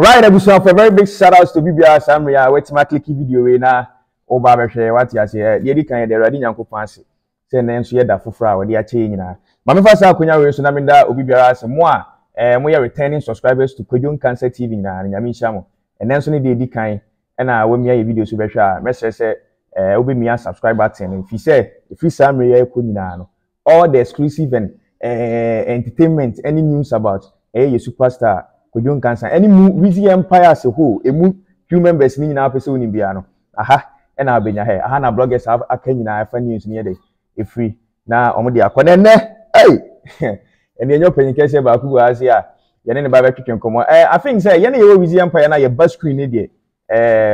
Right, I wish a very big shout outs to BBR Samria. Wait my clicky video we na o baba share what you say. Ye di kan de ready nyanko fancy. Say na nso ye da fofora we dey ache nyina. Ma me fa sa akonya we so na me da BBR asemo a mo ye returning subscribers to Kwadwo Nkansah TV na nyame nhyia mo. And then so ne di kan na we me ye video so be hwa. Me say obi me subscribe button. If you Samria ko nyina no. All the exclusive and entertainment, any news about a superstar Kwadwo Nkansah, any Weezy Empire as a whole, few members ni na pese oni bia no. Aha, e na abenya he. Aha na bloggers have akanyi na afa news near the free. Na omo de akone ne. Hey. And enyo penyike ba ku go ase a ye ne ba betwetwen komo. I think say ye na ye Weezy Empire na ye bus screen ne de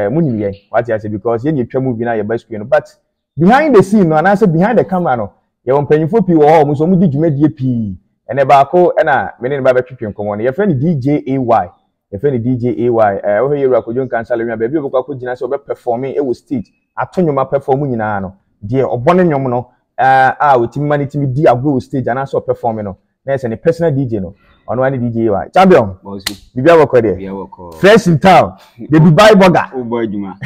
munyi ye. What you say because ye ni twa movie na ye bus screen, but behind the scene no and say behind the camera no. Ye won penyifo pi wo ho mo so mo di dwumadie pi. Ene ba ko na me ne ba betwetwen komo no. Ye friend DJ AY. Ye friend DJ AY. Wo he Kwadwo Nkansah le ba bi obekwa ko gina se obe perform e wo stage. Atonyoma perform nyina no. De obone nwom no wetimi manitimi di agwo stage and so perform no. Na say ne personal DJ no. Ono ani DJ AY. Champion. Bibia woko de. Bibia woko. Fresh in town. The Dubai burger. O boy juma.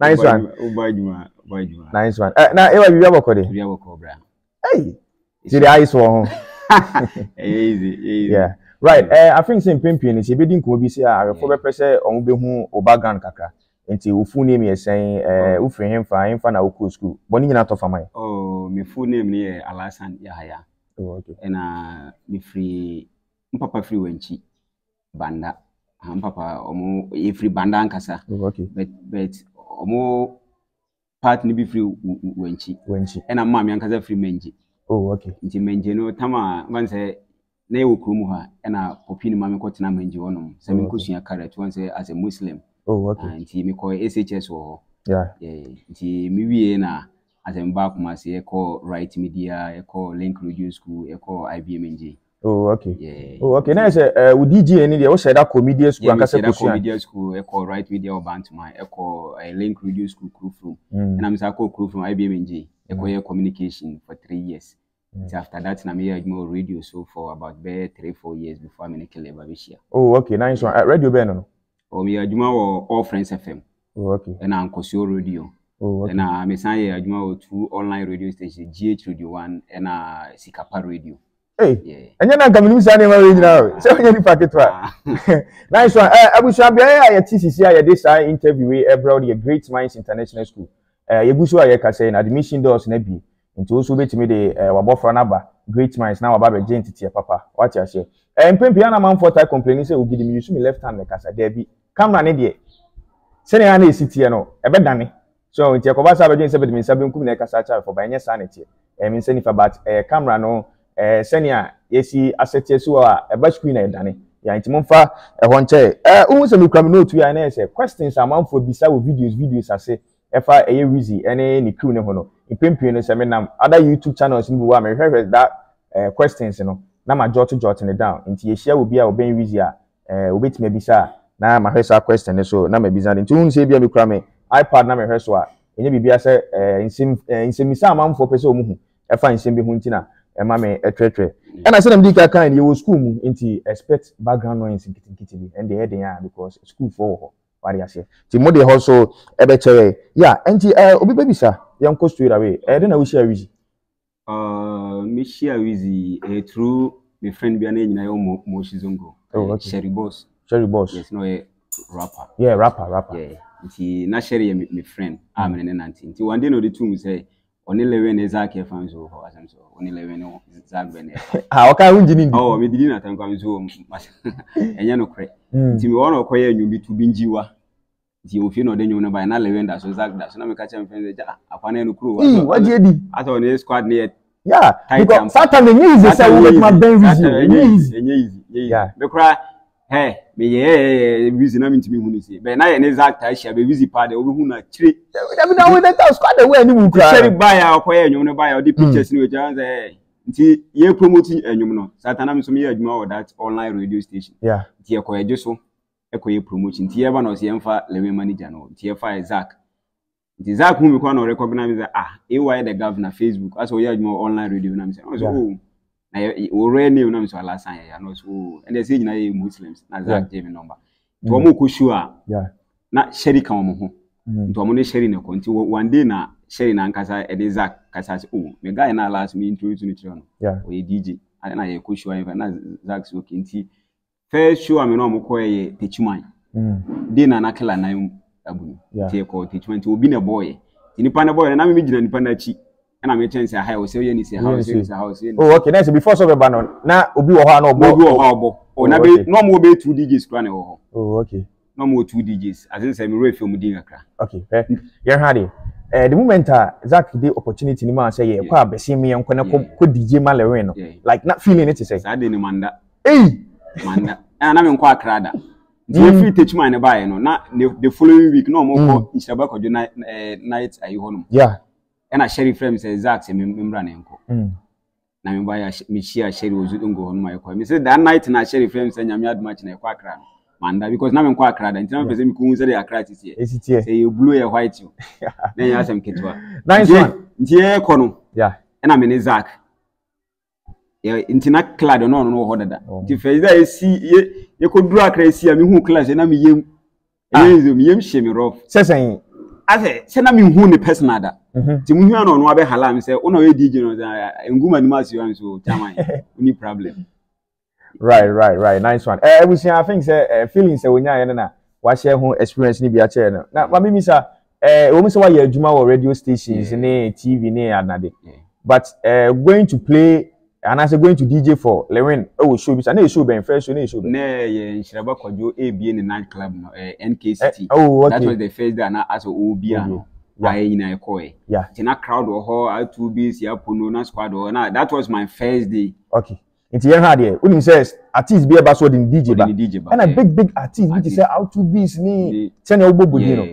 Nice one. O boy juma. Boy juma. Nice one. Na ewa bibia woko de. Bibia woko bra. Hey. See the eyes for easy. Yeah. Right. I think same pimpin is be din ko bi say a refo be pese on be hu obagan kaka. Enti wo full name is saying wo free hemfa na wo ko school. Boni nyina to famai. Oh, my full name ni Alasan Yahaya. Oh, okay. And me free mpapa free wenchi banda. Mpapa omo free banda Nkansah. Oh, okay. But omo part ni be free wenchi. And mama Nkansah free menji. Oh, okay. Nti menje no tama wan say na ye wokru ha na popi ni mama ko tena menje wonom. Say me kosua carrot wan say as a Muslim. Oh, okay. Nti me ko SHS wo. Yeah. Nti me wie na as a back ma say e ko right media, e ko link radio school, e ko IBMNJ. Oh, okay. Yeah. Oh, okay. Now say we DJ any dey we say that comedy school Nkansah kosua. Media school, e ko right media or bantman, e ko link radio school crew from. And I'm say ko crew from IBMNJ. E ko communication for 3 years. So after that, I made more radio so for about 3-4 years before I make a labor this year. Oh, okay, nice one. Radio Beno. Oh, me Ajuma All Friends FM. Oh, okay. And I'm Kosio Radio. Oh, okay. And I'm Ajuma 2 online radio stations, GH Radio 1 and Sikapa Radio. Hey, yeah. And you're not coming to say now. So you packet nice one. I wish I be a TCC. I this interview every Great Minds International School. You go so I can say admission doors nebi. Into also bet me the wabofra naba Great Minds now about entity papa. What you say? Mpempiana man for type complaining say we give me use me left hand like asa there be camera ne there. Send ya na city no ebe dane. So nti yakoba sa be say be me sabe nkum na kasa cha for by nya sanity. Me say if about camera no send ya yesi asset yesu a ebe screen na dane. Ya nti momfa ho nche ohun se me kram no tu ya na say questions am for bisa with videos ase efa eye Weezy ene ni crew ne ho no. Impempio no se me nam other YouTube channels ni wa me hwehwe that questions no na ma jot it down nti ye share obi a oben Weezy a obetime bisa na ma hwesa question so na ma bisa nti hu se bia me kura me iPad na me hweso a enye bibia se insemisa amamfo pese omuhu efa insem bi hu nti na ma me etwetwe and I said them dika kan ye wo school mu nti expect background noise nkitikiti bi and the heading ya because school for what you say ti mo de also ebe chere yeah nti obi babisa yam ko straight away dey na we share Weezy me share Weezy through my friend Biana nyina yo mo shizongo. Oh, okay. Sherry Boss. Yes, no a rapper. Yeah, rapper. Yeah. Nti na Sherry my friend. Me ne nanti. Nti one day no the two me say only lewe ne Zak e fan so for asem so. Only lewe no Zak be ne. O ka hunji ni. Oh, me didi na tan kwa so. Enya no kre. Nti me wona okoye enyu bi tu binjiwa. Nti ofi no de nyu no ba na lewe nda so Zak da so na me ka che me friend say akwana no kru. What do you do? Ato ne squad ne. Yeah, because Saturday news say we make my ben Weezy. Yeah. The cry, hey, me yeah, Weezy na me ntimi hu ni say. Be na ye ne Zak ta share be Weezy pa de obi hu na chire. That na we that squad the way ni mu cry. Share buy ya okoye enwum no buy ya the pictures ni we just say. Nti ye promoting enwum no. Satana me so me adwuma with that online radio station. Yeah. Nti ye koye so ekoye promoting. Nti ye ba no se yemfa lewe manager no. Nti ye fa Zak. The Zak who me no recognize that AY the governor Facebook as we had more online radio na me say so na we name na me so Alasan ya no so and they say na Muslims na Zak give me number to omo ko shua na sherry kan omo ho to omo ne sherry ne ko nti one day na sherry na Nkansah e de Zach kasa se oh me guy na last me introduce me to no o ye DJ na ye ko shua na Zach so kinti first show me no omo ko ye techiman day na kala na abu tie ko techiman ti obi na boy nipa na boy na me gina nipa na chi na me chance ha o se ye ni se house oh okay nice before so be banon na obi wo ha na obo o na be no mo be 2 DJs kra na wo oh okay no more 2 DJs as in say me real film din akra okay yen hade the moment Zach the opportunity ni ma say ye kwa besi me yen kona ko DJ ma Lilwin no like not feeling it say say dey ni manda manda na me nkwa akra da the free teach man buy no na the following week no mo ko Ishaba Kwadwo night ayi hono na sheriff frame say Zach say me mbra na enko na me buy me share sheriff ozu ngo hono ma ekwa me say that night na sheriff frame say nyame admatch na ekwa akra manda because na me nkwa akra da ntina pese me ku say akra titie say you blue ya white you na ya asem ketwa nice one ntie ekọ no na me ne Zach ntina clad no ho dada nti fe da esi ye ko duru akra esi a me hu class na me yem me yem hye me rough sesen ase se na me hu ne personal da ti mu hu no abe hala me say una we DJ no nguma ni ma si wan so chaman any problem right nice one I think say feeling say wonya ye na wa share ho experience ni bi a che no na ma mi sa wo mi say wa ye adwuma wo radio stations ni TV ni anade but going to play and I say going to DJ for Lilwin oh show bi sa na show ben first show na show na ye Ishaba Kwadwo ABA ni night club no NKCT okay. That was the first day na as obia no why nyina ekoi tina crowd ho R2Bs ya pono na squad ho na that was my first day okay nti yen ha de unim says artist be eba so the DJ ba and a big artist which say R2Bs ni tell you body no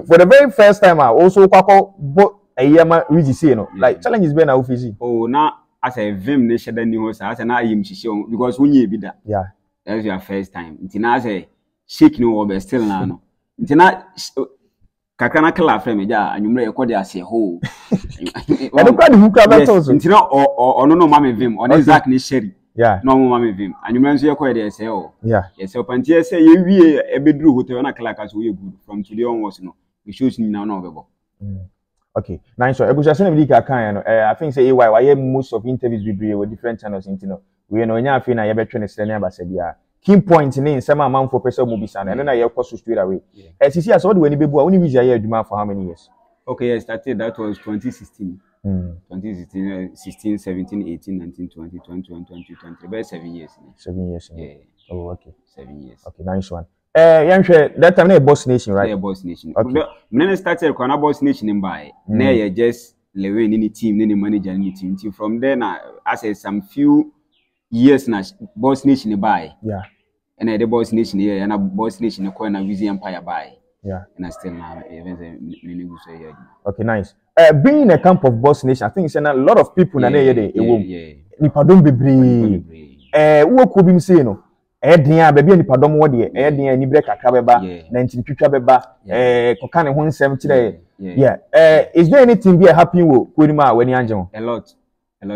for the very first time I also kwakọ bo eyema Weezy say no like challenges be na office oh na as a vim ne sheda ni ho sa na ayim hihye because wonye bi da that's your first time nti na say shake no be still na no nti na kakana kala frame ja anwumre ye kode ase ho e do kwade hu ka beto so nti na ono no mama vim ono Zach ne sherry no mo mama vim anwumre nso ye kode ase ho yes so panti ese ye wie e beduru hotel na kala ka so ye good from today onwards no we shows ni na no bebo okay nice so ebuja se na bi ka kan no I think say AY why most of interviews with different channels intino we no nya afi na ye betwe ne sele na ba se bia key point ni nsema amam for person mobisa na na ye cost straight away sisi as what we ni bebu a oni Weezy aye adwuma for how many years okay I started that was 2016 2016 16 17 18 19 20 21 22 23 about 7 years 7 years oh okay 7 years okay nice one that time na Boss Nation right Boss Nation okay me started kwa na Boss Nation in buy na ye just Lilwin ni team ni manager ni team from there na as some few years na Boss Nation buy and the Boss Nation here and a Boss Nation ko na Weezy Empire buy and I still now even say okay nice being in a camp of Boss Nation I think it's a lot of people na here dey nipa don bebre wo ko bi mse no den a baabi nipa dom wo de den ani bre kakra beba na ntintwitwa beba koka ne ho nsem kire is there anything be happen wo kwonima wani anje ho a lot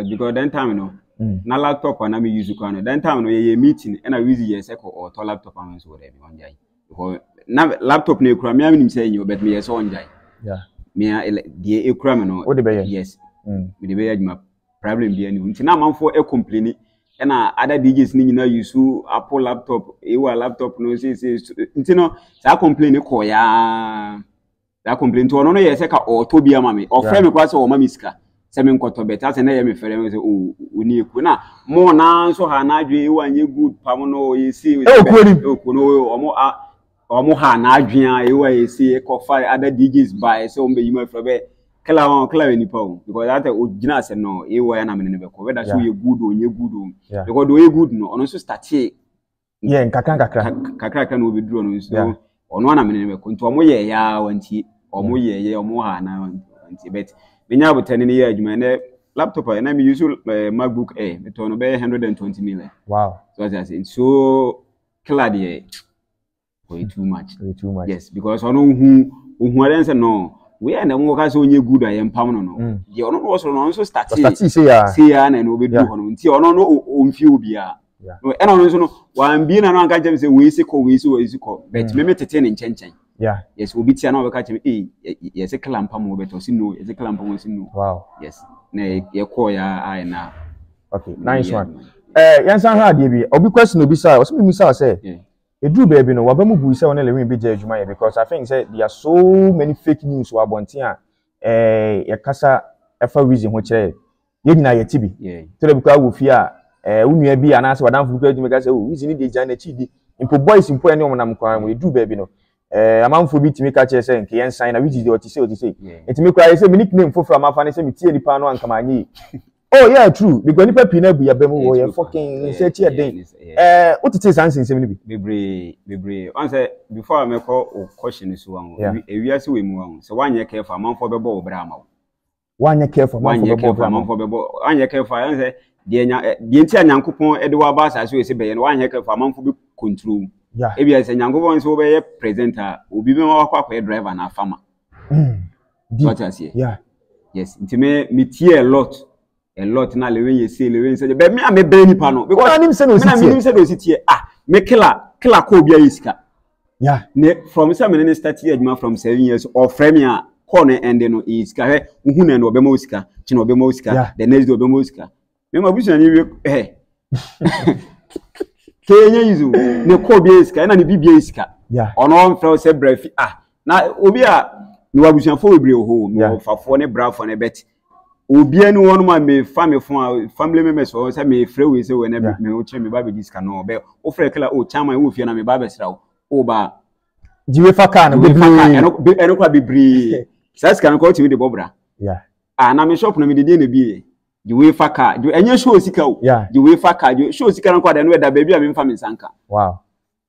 because that time you know na laptop na me use ko no that time no ye meeting and I Weezy yes e ko auto laptop am so there be on jai because na laptop na ekura me am say you bet me yes on jai me the ekura me no yes me de be adwuma problem be ani nti na manfo e complain na other DJs ni nyina use Apple laptop ewa laptop no say nti no sa complain ko ya that complain to no yes e ka auto bi am me o frame kwa say o ma miska se me nkoto beta se na ye me fere me say o oni eku na mo na so ha na adwe ewa nye good pam no yesi eku no omo ha na adwe a ewa yesi e ko fa other DJs buy so o be yima fere be kala ni pa because that original se no ewa ya na me ne be ko whether so ye good o nye good o because do ye good no ono so start kakra no be duro no so ono na me ne be ko nto omo ye ya wanti omo ye omo ha na wanti bet menya abotani ni ye adwuma na laptop na me use MacBook Air me to no be 120 million wow so as I say so killer dey way too much yes because ono hu arense no we and mo ka so onye good aye mpam no ye ono no so no so start say ya na no be do ho no nti ono no omfi obi a no e na no so no wan bi na no anka chem say we isi ko but me tete ne nchenchen yes obi tia na obeka chem yes clamp am obeto si no yes clamp am si no wow yes na ye call ya ai na okay nice one yansan ha de bi obi question obi say o so mi say edru baby no wabamu bu say on Lilwin DJ adwuma because I think say there are so many fake news wa bontia ye kasa efa Weezy ho kire ye nyina ye tibi tele bukwa wo fi a unua bi anase wadamfu bukwa adwuma ka say Weezy ni DJ na chi di impo boys impo ene omonam kwa mo edru baby no amanfo bi timi ka kire say nke yen sign na Weezy de oti say etimi kwa say me nickname foforo amafa ne say me tie nipa no anka manyi oh yeah true because nipa pina bu ya bemu wo ye fucking say tie den what it is answer say me bi bebre once before I make a question so wan ewiase we mu wan so wanye careful amanfo bebo wo bra ma wanye careful amanfo bebo wanye careful answer de nti anyankopon ede wa ba asase we se beye no wanye careful amanfo bi control ewiase nyankopon so be presenter obi be ma kwa driver na farmer what I say yes nti me tie a lot na Lilwin say but me am be nipa no because I nim say no sit me killer ko obi ayisika ne from some minister start here from 7 years or frame ya corner end no isika he hu na no obema osika chi na obema osika the next day obema osika me ma busu ani we kenya yizu ne ko obi ayisika na ne bibia ayisika ono on feel say brefi na obi a me wa busu afo webre ho no fafo ne brafo ne bet obi anu wonu ma me family members so say me frɛ we say we na me o kire me ba be diska no be o frɛ kala o chama wo fie na me ba be sra o ba jiwe faka na eno kwa bibri sas kan ko timi de bobra na me shop na me de na bi jiwe faka enye show sika o jiwe faka show sika na kwa da no da ba bi a me mfa me sanka wow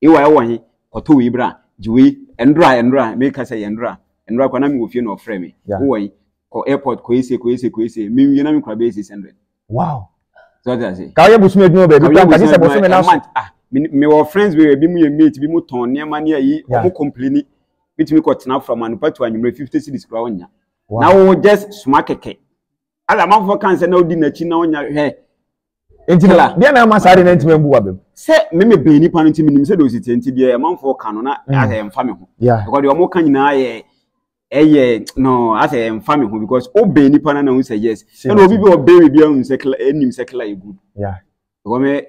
iwa wo he koto we bra jiwe endra me ka say endra kwa na me wo fie no frɛ me wo he ko airport ko ese mi wi na mi kwa be 600 wow so that say ka ye busu edun be bi ka say busu me na so me were friends bi mu ye mate bi mu ton ne ma ne yi o mu complain bitimi ko tena from an patu anwumre 50 cedis kwa wonya na wo just smart keke ala man for kan say na odi na chi na wonya he entila bia na ma sare na ntima mbu wa bem se me be ni pa no ntimi nim se do siti enti de man for kan no na ya mfa me ho because de o mo kan nyina ye no as a family who because obey ni pana na who say yes and obi be obey bia who say enim say kla e good because me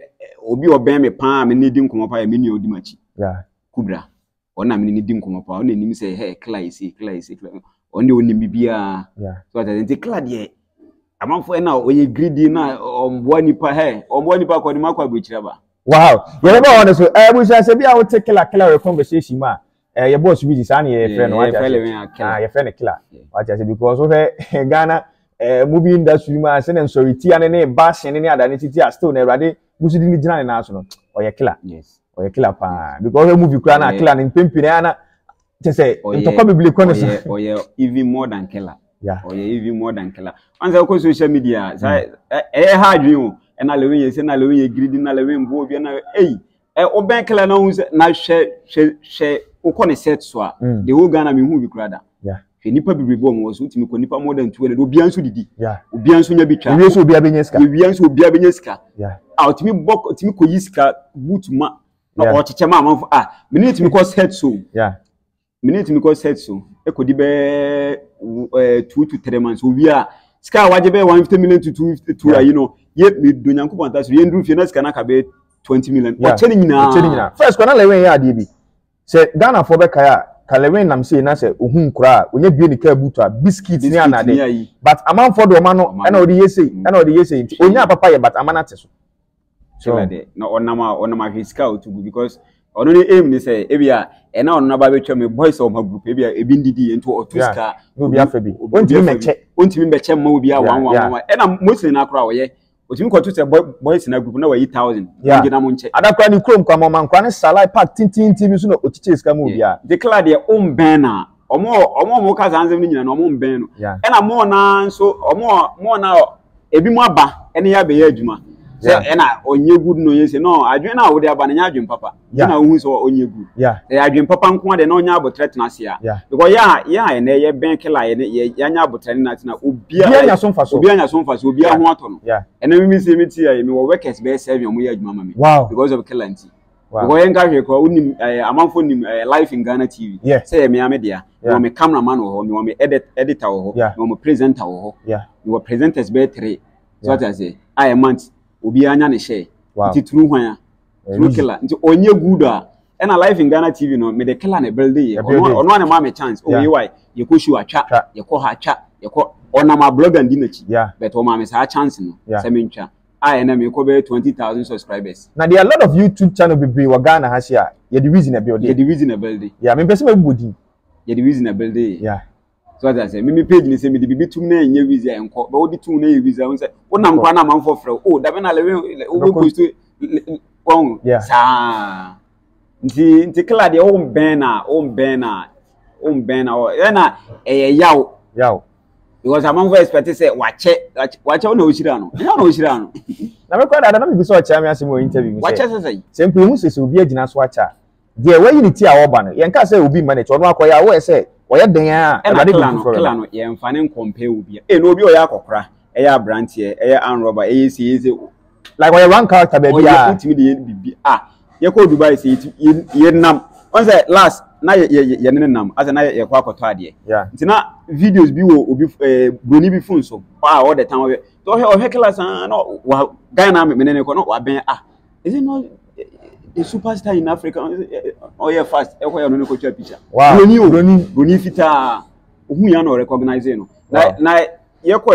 obi obey me pa me need nkomo pa me ni odi machi kubra ona me need nkomo pa ona enim say hey kla isi ona onim bibia so that enti kla de amanfo na oye greedy na omboa nipa ko ni makwa brochira ba wow ye ba on so we say bia we take kla conversation ma your boss Weezy san your friend what your friend killer what I say because we Ghana movie industry ma say na sorry ti ane ne bash ne adane ti still na erade musu di gina na so no oye killer yes oye killer pa because we movie kura na killer na mpempire na te say ntoko bibili ko ne so oye even more than killer oye even more than killer anza ko social media say hard dream e na Lilwin say na Lilwin greedy na Lilwin bo obi na oben killer na hu na hwe ukone set so the whole Ghana me hu bi krada nipa bibribo mo so timi ko nipa more than 200 obi anso didi obi anso nya bi twa obi anso obi abenyeska obi abenyeska timi bok timi ko yiska boot ma na o cheche ma amanfo me timi ko set so me timi ko set so e ko di be 2 to 3 months obi a ska waje be 150 million to 252 you know ye me do nyankopon ta so ye ndru fie na ska na ka be 20 million o cheni nyina first ko na Lilwin ya ade bi se Ghana for be kaya Lilwin nam say na say ohun kura onye bie ni ka butu a biscuit ni anade but aman for do ma no na odi yesei onya papa ye but amana te so like na onama hwiska otugu because ono ni aim ni say ebia na ono na ba betwa me boys of my group ebia ebi ndidi into otuska no bi afa bi ontimi meche ma obi a 111 na mostly na akura oye otimi ko to say boys na group na wa 1000 ngina mo nche adakwa ni krom kwa mama nkwa ne salai pack tintin tv so no otiche ska mo bia declare de omben na omo ka zanzem ni nyina na omo mben no na mo na so omo na ebi mo aba ene ya be ya adwuma say na onye good no you say no adwen na wo de aba na adwen papa na wo hu so onye good adwen papa nko de na onya abotre tena se a because ya na ye ben kila ye nya abotre na tena obia nya so mfa so obia ho ato no ena mi say mi ti mi wo workers be serve omo ye adwuma ma me because of kilanti because yenga hwe ko unim amanfo nim live in Ghana TV say me amedia no me cameraman wo ho me wo me editor wo ho no me presenter wo ho we presenters be 3 so what I say I month obi anya ne share ti true hwan true killer nti onye good a na live in Ghana TV no me the killer na build ye ono na ma me chance o ye why ye ko show atwa ye ko ha atwa ye ko ona ma blog and dinachi but o ma me sa chance no se me ntwa I na me ko be 20,000 subscribers now there are a lot of YouTube channel be wa Ghana ha here ye the reason build yeah me person me body ye the reason build so that say me page ni say me the bibi tum na enye Weezy enko but odi tum na ye Weezy won say wonam kwa na manfo frɛ o da be na lewe o go to won sa nti kala de o ben na na yaw because amanfo expect say wache na oshira no nya na oshira no na me kwa da na me bi so cha me asem o interview wache say simple mu se obi agina so acha de we unity a wo ba no ye nka say obi manage ono akoya wo say oya den a kala no ye mfa ne compare obi no obi oya akokra eya brantie eya anroba eya see like oya one character baby a ultimate de bibi ye ko Dubai say ye nam on say last na ye ne nam as na ye kwa akoto ade nti na videos bi wo obi broni bi phone so all the time o he class no guy na me ne ko no wa ben is it not a superstar in Africa? Oh yeah, fast. I want to go picture. Wow. Bruni fita. Who you no recognize no. Na ye ko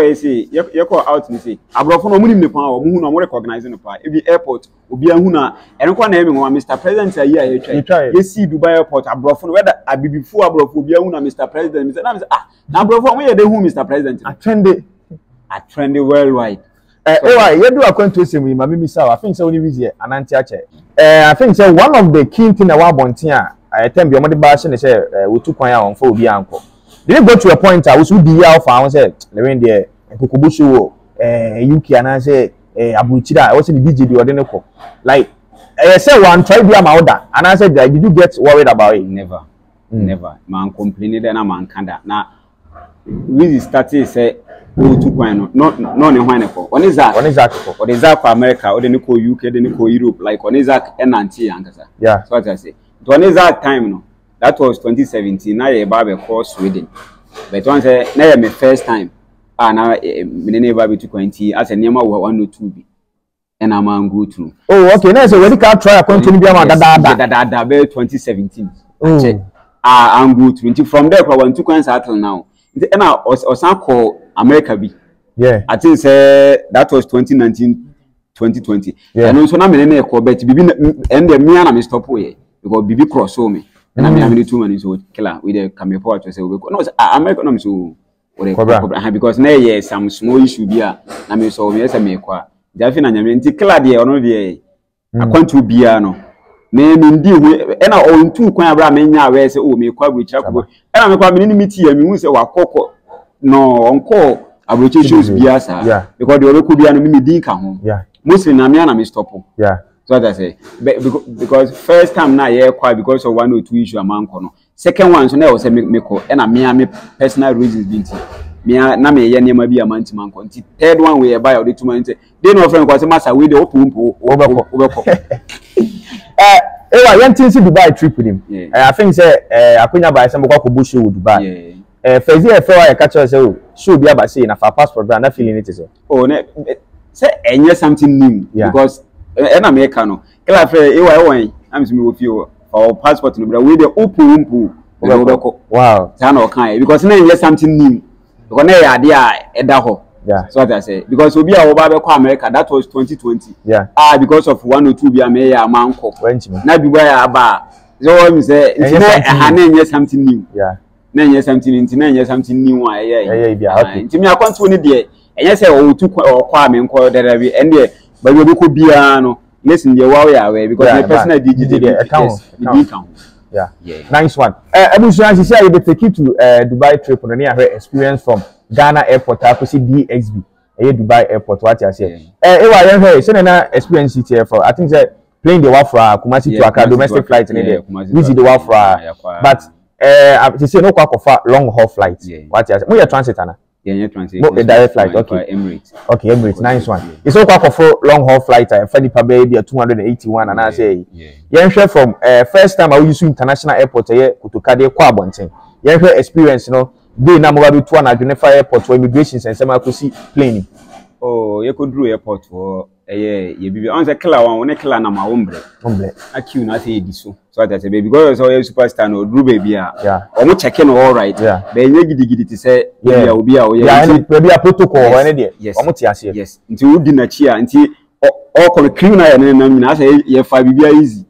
out ni say. Abrofo no munim ne pa o mu no recognize no pa. E bi airport obi ahu na eno kwa na emi ho Mr. President ayi a ye try. Ye see Dubai airport abrofo no whether abibifu abrofo obi ahu na Mr. President. Me say na abrofo mo ye de hu Mr. President. A trendy worldwide. You do according to me, Mammy Miss. I think so. Only Weezy and anti-ache. I think so. One of the key things I want to I tell you, my bash and say we took one on for the uncle. Did you go to a point? I was with the alpha. I said, "Levin there, Kukubushu, UK," and I say, "Abuchida." I was in the DJ the ordinary. Like I said, one try to be my order, and I said, "Did you get worried about it?" Never. Man complained, and man kanda. Now Weezy started say. Two point no ne hwan for on is that for America or the Nico UK the Nico Europe like on is that Nkansah Nkansah so what I say to on is that time no that was 2017 na ye ba be call Sweden but one say na my first time na me never be 20 as a nema 102 bi and am an go through okay now so when you can try continue be am da be 2017 check am go through from there for 2 coins until now and osan call America be I think say that was 2019 2020 and so na me na call bet bibi and the me na me stop here because bibi cross so me and I mean 2 months so killer we dey come report to say we go no America no me so because na here some small issue be na me so me say me kwa jafi na nyame nti killer dey ono dey akwantu bia no me ndi hu e na on 2 kwan abra me nya we say o me kwa brochira ko e na me kwa me ni miti ya me hu say wakoko no onko abroche shows biasa because the oroku bia no me din ka ho mostly na me na me stop so that I say because first time na ye kwa because of 1 or 2 issue amanko no second one so na say me ko e na me personal reasons binti me na me ye nema bi amanti manko nti third one we buy the 2 months dey no friend ko say massa we dey opumpo obeko yentin si Dubai trip with him I think say akonya by some ko bush with Dubai first year I catch us say show be aba say na for passport brand na feeling it is say enye something new because na me ka no kila fe wan am say me wo feel for passport no bra we dey opumpo obeko wow say na o kan because na enye something new because na ya dey eda ho so what I say because obi a wo ba be ko America that was 2020 because of 1 or 2 bi am ya manko na Dubai aba so we say na enye something new na enye something new nti me akwanto ni de enye say o tu ko ame nko dere bi en de ba bi ko bia no listen de wa ya we because the personal DJ account nice one Abusuan say you dey take you to Dubai trip on near her experience from Ghana airport to see DXB Dubai airport what you say wa yen here say na experience it here for I think say plane the wafra Kumasi to Accra domestic flight in there Weezy the wafra but they say no kwa long haul flight what you say we transit ana transit a direct flight okay Emirates nice one it's all kwa long haul flight and funny pa be 281 and I say yen share from first time I use international airport here Kotokade kwa Abonten yen share experience They na mo be to an identify airport for immigration and some akosi plane. Oh, you could do airport for ye bibi. On the killer one killer na ma ombre. Aki na say di so. So that say baby because so you superstar no do baby yeah. Omo checking all right. Yeah. Be nye gidi ti say yeah obi a oye. Yeah, baby a protocol one dey. Omo ti ase. Yes. Nti udi na chi a nti all kon criminal na na say ye fa bibi easy.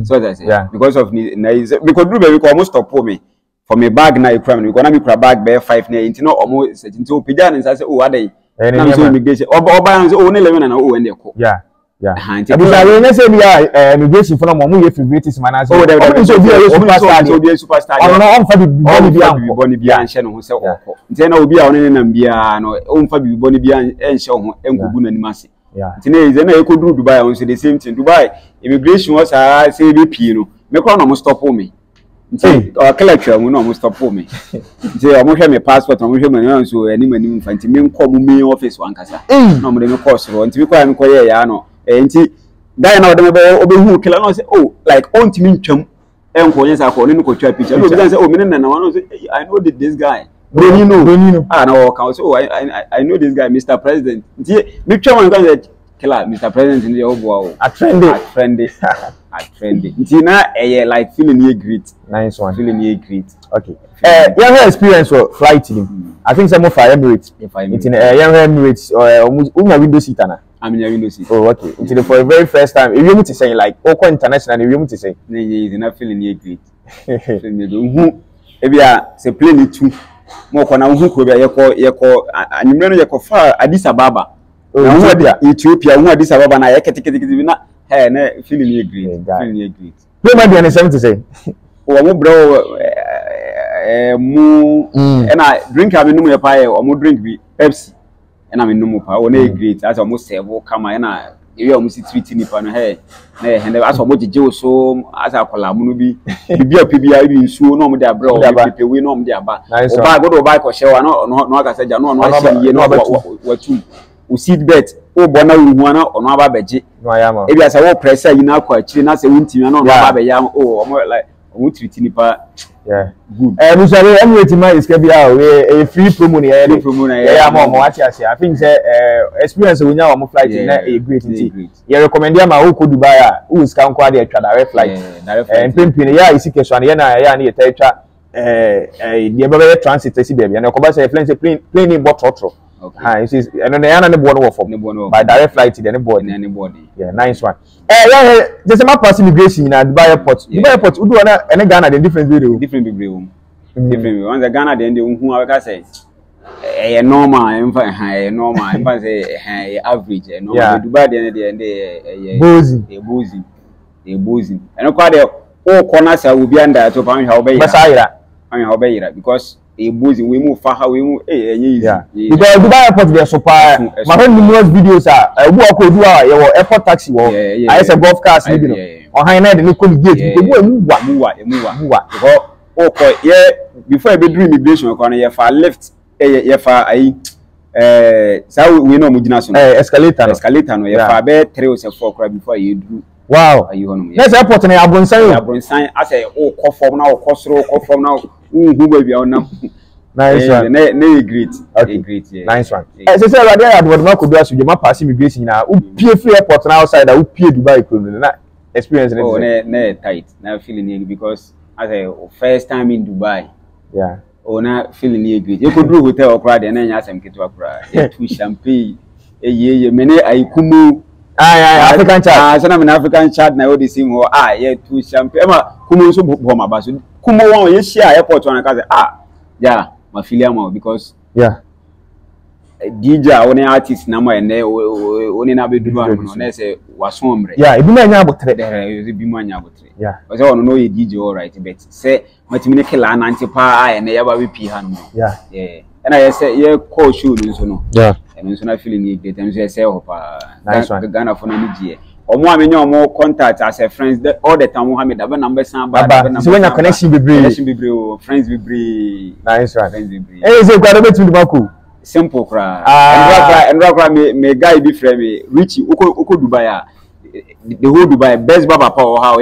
So that say because of because do baby ko almost stop for me. For my bag na crime we gonna be bag be 5 na into no almost into opija and say oh adai na so immigration oba say oh ne 11 na oh ende ko yeah because we say we are immigration for no mo ye favorites man as oh so be a superstar oh no on fa bi bi anhye no ho say okọ nti na obi a one na bia no on fa bi boni bia enhye ho enkogu na nimase nti na ize na ekoduru Dubai on say the same thing Dubai immigration was say be pie no me ko no mo stop me nti collector mu no mo stop for me nti o mo hwe me passport o mo hwe me so ani mani mfanti me nko mu main office wankasa no mo de me course ro nti me ko ye ya no nti dai na o de me obehu kila no say oh like on ti me ntwam enko yen sa ko ne ko twa picture no be say oh me na no say I know this guy Bonino na o kan say oh I know this guy Mr. President nti me twa wan kan say killer Mr. President ni o bo a trendy trendy. Ntina like feeling ye great. Nice one. Feeling ye great. Okay. You have experience for flight him. I think some of Emirates. Ntina you have Emirates or window seat ana. I'm in your window seat. Oh okay. Ntina for the very first time if you want to say like Oko international if you want to say. No is not feeling ye great. Feeling ye who ebia say plane it too. Mo ko na hu ko bia ye ko anyumre no ye ko fa Addis Ababa. Na hu Ethiopia hu Addis Ababa na ye ketekete na hey, na feeling you great. Feeling you great. Play my be 70 say. Oh, mo bro mu and I drink am no mo pa o mo drink bi Pepsi and am no mo pa o na great as o serve kama and I you o mo si treat nipa no hey na and as o mo jeje so as akola mu no bi bibia pibia bi nsuo no mo de abra o pepe we no mo de aba o ba go do ba ko shewa no aka saja no ahye no watu o seat belt o bona wu ana ono aba beje no ayama e bia say wo pressure yi na akwa akire na say wunti na no aba be yam o omo like omo treat nipa yeah good we say Emirates man is ke bia we free promo na ya mo ati ase I think say experience we nya wo flight na a great thing you recommend am who ko Dubai who is kan kwa dey twa direct flight and pimpin ya isi ke so na ya na ye twa the be transit si be bia na ko ba say plane in bottrotro. Okay. You see, and then the board for by direct flight to anybody. Yeah, nice one. Yeah, just a pass immigration in Dubai airport. Dubai airport, who do any Ghana the different video? Different video. Different. Once the Ghana then the who I say, normal, normal, say average. Normal. Dubai then the boozy. And quite all corners will be under to find how bad. How bad because. A boozy we move far we move easy. Yeah. Because Dubai airport there so far. My friend numerous videos are who ko do your airport taxi wo. I say golf cars you know. On high night the local gate. We move. Because before I be do immigration ko na ye fa left ye fa so we know mujina so. Escalator no ye fa be 3 or 4 crab before you do. Wow. Next airport na Abronsan I say oh ko form now ko soro ko form now. Who baby on now? Nice one. Great. Okay. Great. Yeah. Nice one. Say say right there what could do as you pass immigration now. Who pay free airport now outside who pay Dubai economy na experience it. Oh, na tight. Now feeling it because as a first time in Dubai. Yeah. Oh, na feeling it great. You could do hotel or crowd and then you some kitu akra. Two champagne. Ye mene aikumu. African chat. So na me African chat na all the same ho. Two champagne. Ema kumu so bo ma ba so. Kumo one ye share airport one ka say yeah my filia ma because yeah DJ one artist na mo ene one na be duru no na say waso omre yeah ebi ma nya abotre ebi ma nya abotre yeah o say one no ye DJ all right but say matimi ne kila na anti pa ene ya ba be pi ha no yeah and I say ye call show no so no yeah and so na feeling ni great and so say hopa nice one Ghana for na die omo amenya omo contact as a friends all the time Mohammed aba number san ba so when your connection be friends be nice one friends be say Kwadwo betu mako simple cra and rock me guy be friend me Richie uko Dubai the whole Dubai best baba power how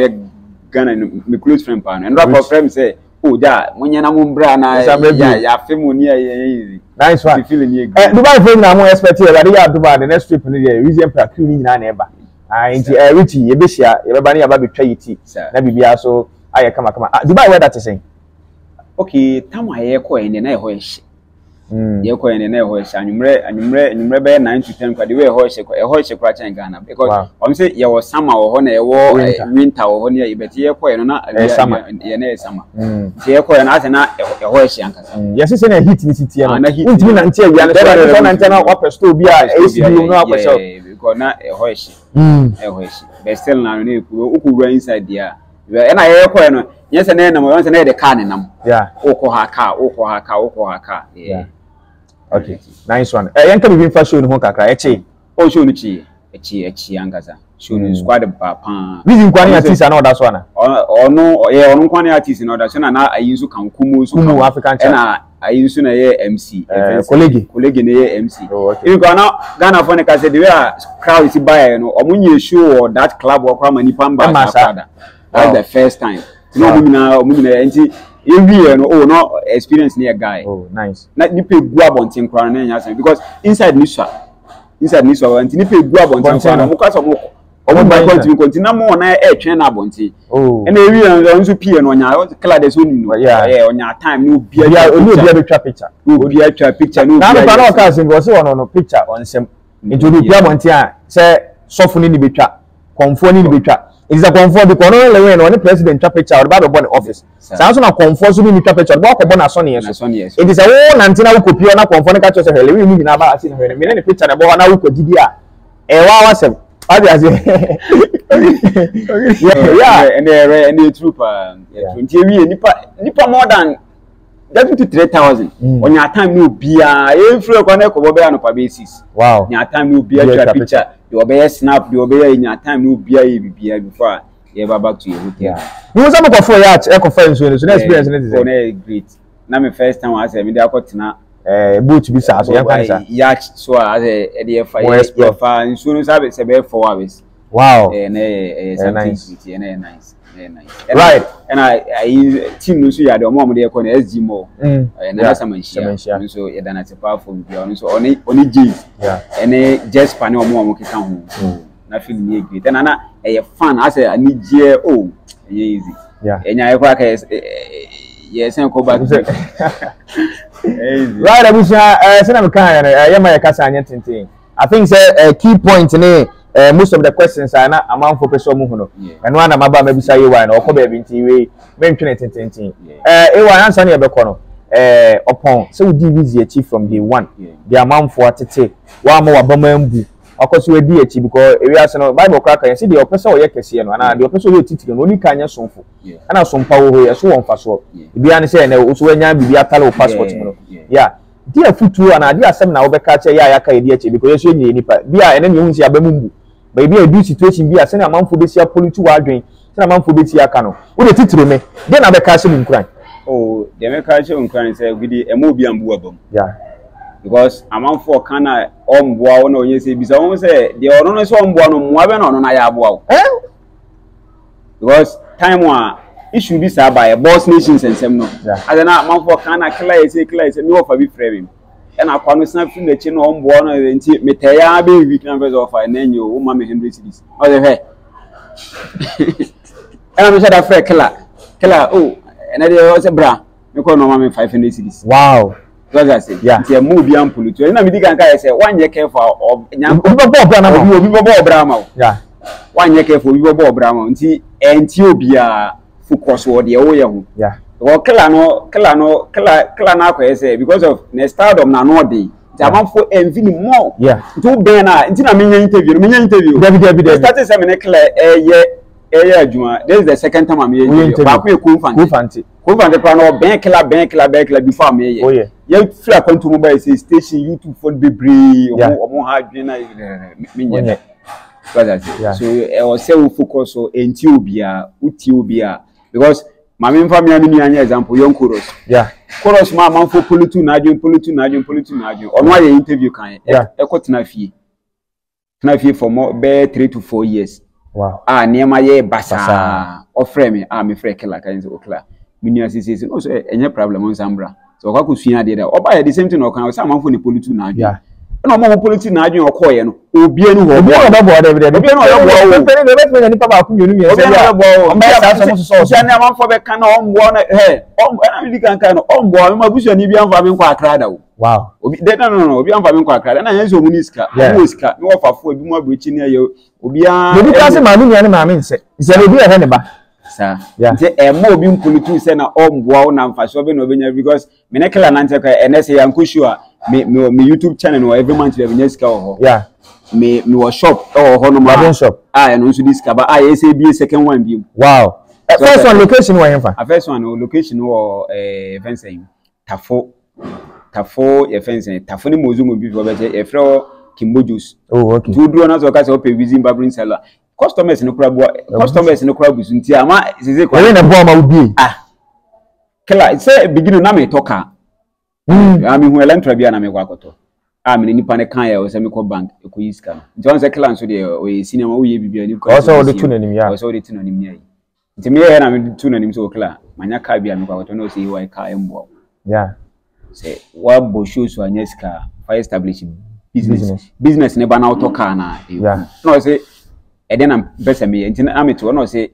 Ghana me close friend pa and rock friend say oh da munya na mumbra na ya femoni easy nice one feeling Dubai friend na mo expect here ready ya Dubai the next trip ni there Weezy Empire crew ni nyina na eba nti Richie ye be share ye beba na ya ba betwa yiti na bibia so aye kama Dubai where that is saying okay tam aye ko ene na e ho ehye ye ko ene na e ho ehye anwumre be 9 to 10 kwa the way ho ehye kwa chen Ghana because I'm say ye was summer ho na ye wo winter ho na ye beti ye ko ene na ye na summer ye ko ene ase na e ho ehye ankasa yes say na heat ni city no ntimi na ntia wi so na ntena wa store bi a AC no akosho because na e ho ehye but still na no ukuru inside there and I ko ene yes na na mo say na the car nam yeah oko ha car yeah okay nice one yanka bi fa show ni ho kakra eche o show ni echi angaza show ni squad papa Weezy kwani artist na oda so na ono kwani artist na oda so na ayinsu kan kumu African chart na ayinsu na ye MC colleague na ye MC because na Ghana for na ka say the way crowd is buy no omunye show or that club or kwa manipa mba that's the first time no mumina enti every no experience near guy nice na nipe gu abontin kra na nya say because inside niswa enti nipe gu abontin kra na muka so mo continue na mo na e twen na abontin and every nso pie no nya kala de so ni no onya time no bia betwa picture no na no na ka say go say no picture on sem into the bia abontin a say sofu ni betwa konfo ni betwa is a comfort because no lewe no president twa picture or bad born office so na comfort so ni twa picture bo ko bona so ne yeso it is a wo na ntina wo kopio na comfort na ka cho se lewe mu nyina ba ase na me ne picture na bo na wo kodidi a wa wasem ade ase yeah and the trooper 20 nipa more than that 3,000 on your time no bia e free ko na ko bo be anopa basis wow your time no bia twa picture the obey snap the obey in your time no bia bibia before you ever back to your hotel you was am for yacht e conference so na experience na this great na me first time I say me dey akotena boot bi sa so Nkansah yacht so as e dey fa insurance sabe se be 4 hours wow something nice right and I team no so ya de omo dey ko na SG mo na asa manhia so ya dana te powerful bi on so oni G and just pane omo keka ho na feel ni great and na e fan as ani gie easy enya e kwa ka yes en ko back right abusa say na me kan ya ma ya kasa anya tintin I think say key point ni most of the questions are na amount for person mu hono eno ana maba mabisa ye wa na okoba bi nti we mentwene tintin wa answer na ye be kono upon so we Weezy achi from day one the amount for tete wa ma wabamambu akoso we di achi because we ase no Bible kra kan say the opesa wo ye kese no na the opesa wo titire no ni kanya sonfo ana sompa wo ye so wonfa so bia ne say na wo so anya bibia tale passport mu no dia futu ana dia asem na wo be ka che ya ka ye di achi because ye so enye nipa bia ene ne hu si abamumbu baby a do situation bi ase na manfo be sia politi wa adwen se na manfo be tia ka no wo de titire me de na be ka se mu nkran de me ka se nkran say we dey emo bi ambu abam because amanfo kana omboa wo na onye se bi so won say de ono no so omboa no moa be na ono na ya aboa wo because time wa issue bi sa ba e boss nations ensem no adana amanfo kana clear say me wo fa bi frame and I can't snap from the chin on board and Metaya be weak numbers of an annual woman 100 cities. Oh, the hair. And I'm sure that killer, and I was a bra, you call no mammy 500 cities. Wow. Because I said, yeah, a movie and pull it. And I'm the say 1 year care for Brahma. Yeah, 1 year care for Brahma, and Tobia for crossword the oil. Yeah. Well, killer na kwa say because of the stardom na no dey. Jaman for envy more. Yeah. To be na intina menya interview. David. Started say me killer adwuma. This is the second time I'm here. Ba ko Konfante plan no ben killer before me here. Oh yeah. you free account to mobile say station YouTube for bebree omo ha adwena me so I was say we focus so enti obia uti obia because mama mfa me anu anya example yon chorus chorus ma for politu na adwen ono aye interview kan ekotena fie for more be 3 to 4 years niema ye basa ofre me me frɛ killer kan say okla minu asisi no so enye problem on sambra so kwa kusua de da oba the same thing no kan say amanfo ne politu na adwen na mo politu na adwen okoye no obie no ho obie no bo da bi obie no yo bo pere no bet me nipa ba ku mienu mi say ya o me sa so so so na amanfo be kan na ombo na na really kan no ombo ma busua ni bi amfa me kwa akra da wow obi no obi amfa me kwa akra na yen so mu ni ska mo ska me wo fafo bi mo abrechi na ye obi a obi ka se ma nu ne ma me nse obi e he ne ba sa nti mo obi mpolitu se na omboa na mfaso be no benya because me ne kala nante ka enese ya nkoshua me YouTube channel no every month we benya sika ho me was shop ho no ma shop no so this kaba say be second one bi wow first one location wa yemfa first one location wo fencing tafo ye fencing tafo ni mozumo bi be e fro Kimbojus okay to do na so ka se o pe Weezy barbering salon customers no kura busu nti ama seze ko na bo ma ubi kala say begin na me toka ami hu elentra bia na me kwa akoto me nipa ne kan ya o se me ko bank e ko yiska nti on say kala so de o senior ma wo ye bibia ni ko so de tu nanim ya so de tu nanim ya nti me ye na me tu nanim so kala manya ka bia me kwa akoto no say why ka embo say wa bo show so anyeska fire establish business ne ba na autocar na no say e den am pesa me nti na me to no say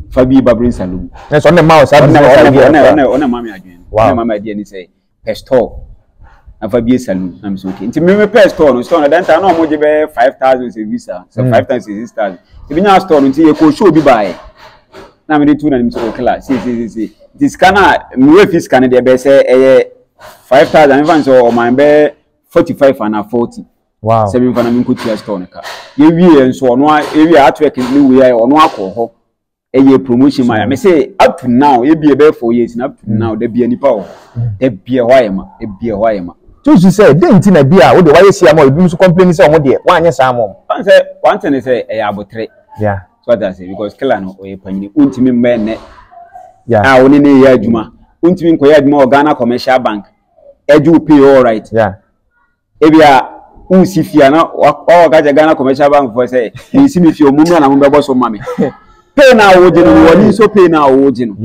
fabi barbering saloon na so na ma o sa ona mama adwen na mama adie ni say pestor na fabi saloon na me so okay nti me pestor no store na dan ta na mo je be 5000 service so 5 times 6000 ti binya store no nti e ko show bi bae na me dey tu na me so okay see this kana me we fee scan dey be say 5000 even so o man be 45 and 40 wow 7 fana min kutia store nka ye wie enso ono area atwork ni we ono akọ ho promotion ma me say up to now ye be 4 years na up to now da bia nipa ho da bia hwayema to say denti na bia wo de waye sia ma obi so complain say omo de wanye sa mo one thing say abotre so that say because killer no o panyini untimi mmene oni ne ya adwuma untimi nko ya adwuma Ghana Commercial Bank edu pay all right ebia unsifia na wakaja Ghana Commercial Bank for say isi mi fi omumra na mbebo so mame pay na woje no woni so pay na woje no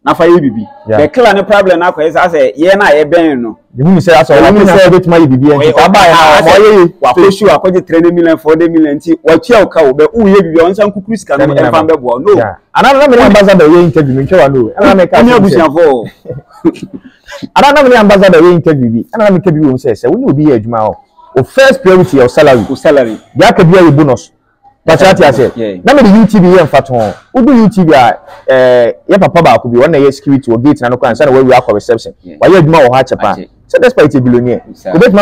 na fa ye bibi the killer no problem na ko say ye na ye ben no you mean say aso woni say bet my bibi en ta ba ya mo ye wa ko shu akoje 3 million 4 million ti wa tia o ka wo be uye bibi on san kukuru sika no en fa mbebo no ana na me ambassador ye interview me nchewa no ana me ka ni abusia fo ana na me ambassador ye interview bi ana na me ka bi wo say woni obi ye adwuma ho o first priority your salary ya ka bia your bonus but what you say na me YouTube here mfato udu YouTube ya papa ba ko bi wona ye security o gate na no kan say na we akọ reception wa ye adwuma wo ha chepa say despite a billionaire o bet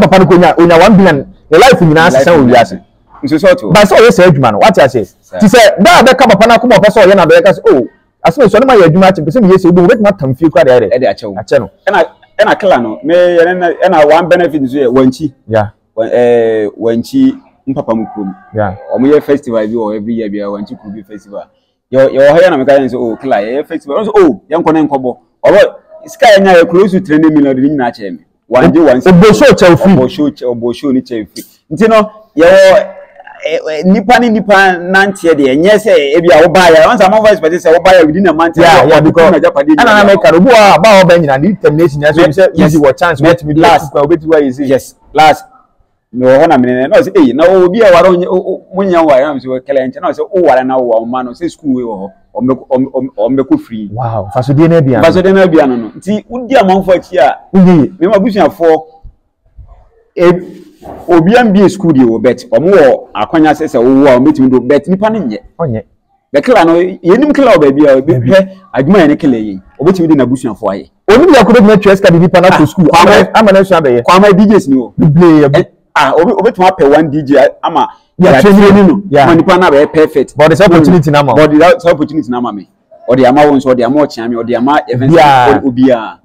papa no ko nya 1 billion the life nyina say o wi ase nso so to but say o say adwuma no what you say ti say da be ka papa na ko mo pese o ye na be ka say oh aso so no ma ye adwuma che pese me ye say o bet ma tamfie kwa da e de ache no ena kala no me ena one benefit so wanchi wanchi mpapa mukuru omo ye festival bi o every year bi wanchi kubi festival yo ha na me ka say oh kala ye festival so oh ye nko na nkobo obo sky nya ye close to 3 million ni na che me wanje wanchi obo show ni che free nti no ye nipa nantie de enye say e bia wo ba ya once am voice but say wo ba ya within a month because ana na make robo ba wo ba nyina ni termination ya so say easy what chance wait me last kwa obeti why is yes last no ho na me no say eh na obi a waro munya wa ya so kele nche na say o wara na wo ma no say school we wo omeko free wow fasode na bia no nti udi amanfo achi a me ma busuafo obi ambie school dey wo bet omo wo akwanya sese wo wo metimi do bet nipa ne nye onye the killer no yenim killer ba bia be hwe adwuma ye ne killer yi obetimi de na busuafo aye oni bia ko be na tres ka bi nipa na to school ama na so abaye kwa ma DJs ni wo play obetimi ape one DJ ama ya training no ma nipa na be perfect but the opportunity na ma me or the ama won so the ama o chiame or the ama event obia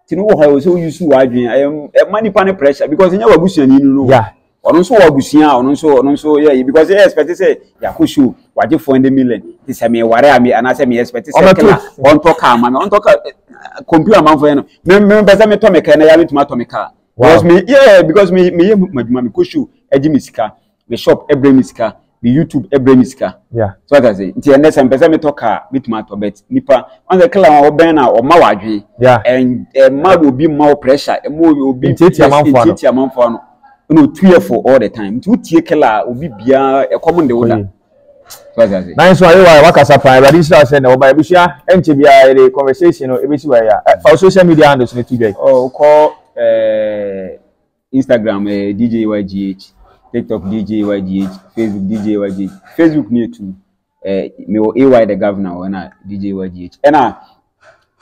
tinu wo ha so use wadwen money pan pressure because nya wabusuani no yeah ono so wabusuan ono so yeah because they expect say yakoshu waje 400 million ti say me ware am ana say me expect say kala on talk am on talk computer man for no me pesa me to me ka na ya me to me car because me yeah because me maduma me koshu eji misika me shop every misika be YouTube every misika yeah so what I say nti ene say pesa me to car me to bet nipa on the kala o ben na o ma wadwe yeah and ma obi ma pressure mo obi titi amam for no no 2 years for all the time to tie kala obi bia e common de woda so as I say nice one you waka sapa ready say say na oba ebusua enche bia the conversation no ebesi wa ya for social media handles ni tudwe call Instagram DJ YGH, TikTok DJ YGH, Facebook DJ YGH, Facebook near to me o AY the governor or na DJ YGH and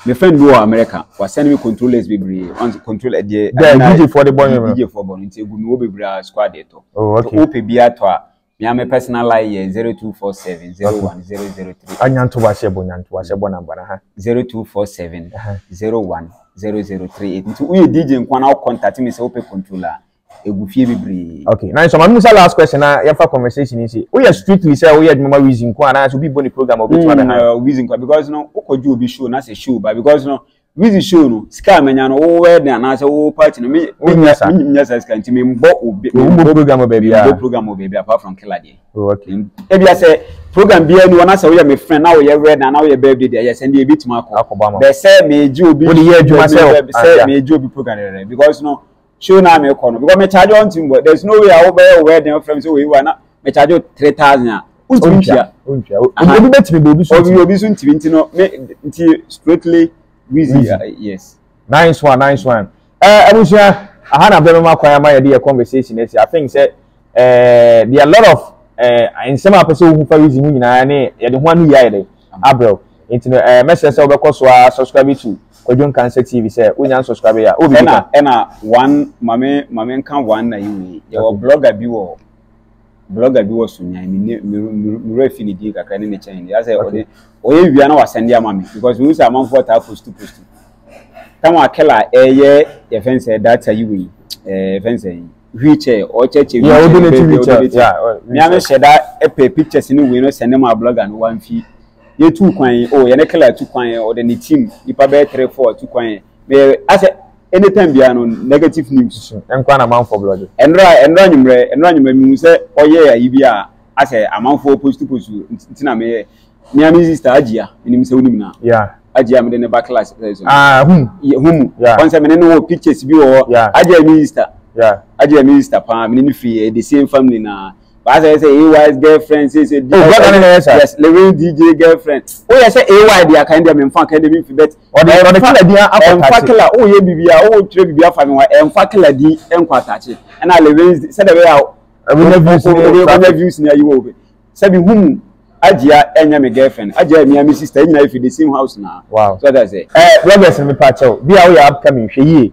my friend go America was sending me controllers bebre on control the DJ for the boy DJ for born into go me wo bebre squad eto okay o pe bia to a me am personal line 0247 01003 anyanto wasebo number na ha 0247 01003 into we DJ nkwa na contact me say o pe controller egufie bebre okay now so my last question na ya for conversation is we are strictly say we are mama Weezy nkwa na so be boni program obi to na Weezy nkwa because no okoju obi show na say show but because no Weezy show no ska menya no wo wedding na say wo party no me nyasa ska nti me mbo obi program baby apart from killer day okay e bia say program bia ni wana say we my friend na we wedding na we birthday day yes and e bit ma ko be say me ji obi we dey adwuma say me ji obi program because no show na me kono because me charge on team but there's no way I will wedding from so we wanna me charge 3,000 untia obi betimi be obi so ntimi nti no me nti strictly Weezy yes nice one abusia ahana be ma kwaya ma ye conversation I think say there are a lot of in some person who fa Weezy mu nyina ne ye de ho anu ya ye Abel nti no message say obekọ so subscribe to Kwadwo Nkansah TV say unya subscribe ya obi na one mame kan one na yi ye blogger bi wo so nya mi refi ni di kakra ne chain ya say oye wia na wa send ya mame because we say amam for ta post tamo akela ye fence data yi we fence wheelchair or church yeah we wheelchair yeah me am share that pictures ni we no send them a blogger no one fee ye two kwan ye ne kala two kwan or the team ipa be 3 4 two kwan me ase anytime bia no negative news enkwa na man for blog enra nyumre mi se oye ya bia ase amanfo post ntina me am sister agia ni mi se woni na yeah agia me ne back class hum once me no pictures bi wo agia minister agia minister pa me ni free the same family na but I say AY's girlfriend say yes Lilwin DJ girlfriend oh yes say AY dia kind of me fan kind of me bet or the killer dia fakela oh ye bibia oh tire bibia fa me wa fakela di enkwatache and I Lilwin say the way out we never views near you over say be hum agia enya me girlfriend agia me sister nyina if the same house na wow so that say brothers me pa chow bia we upcoming hwe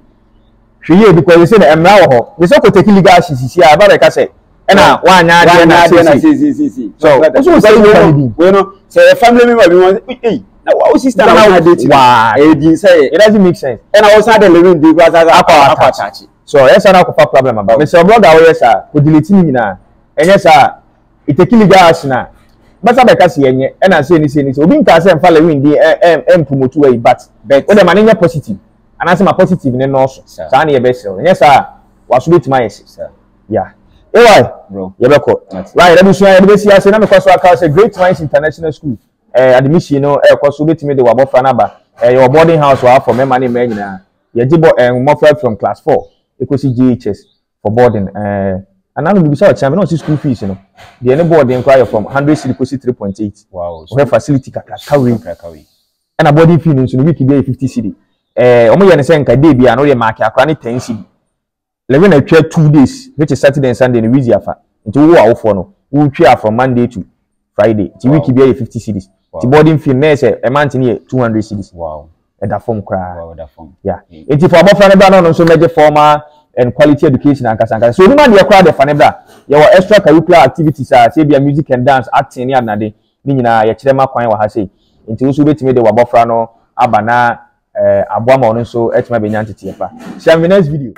ye because you say na emra wo ho we say ko take legal sisi aba be ka say ena wanya na si so we no say family member be want eh na wa sister na date wa din say it doesn't make sense ena we say the living dey because attach so yes na ko problem about me say brother we yes ko delete ni na enye sa iteki legal na basa be ka se enye ena say ni obi nka say mfa Lilwin dey promote way but o de mananya positive and as my positive ne no so sa na ye be sell enye sa wa so betima yes yeah Ewa bro yebeko right ebusu ya be sia se na me kwaso aka say Great Minds International School admission no kwaso betime de wabofra na ba your boarding house wa for me money me nyina ye gibo mofra from class 4 ekosi GHS for boarding ananu bi bisa cha me no school fees no de ne boarding kwa from 100 cedi kosi 3.8 wow we facility kakawe and boarding fee no so week be 50 cedi omo ye ne se nka day bia no ye mark akra ne 10 cedi Lilwin atwa 2 days which is Saturday and Sunday in Weezy afa nti wo awofo no wo twa from Monday to Friday ti week be 50 cedis ti boarding fee na say a month ni 200 cedis wow e da form kra wow da form yeah nti for abofra ne ba no so meje formal and quality education Nkansah so ni ma de kra de fa ne bra ye wo extra curricular activities say be music and dance acting ni anade ni nyina ye kire ma kwan wa ha say nti wo so betime de wabofra no aba na aboa ma ono so etima benya ntete pa. See you in the next video.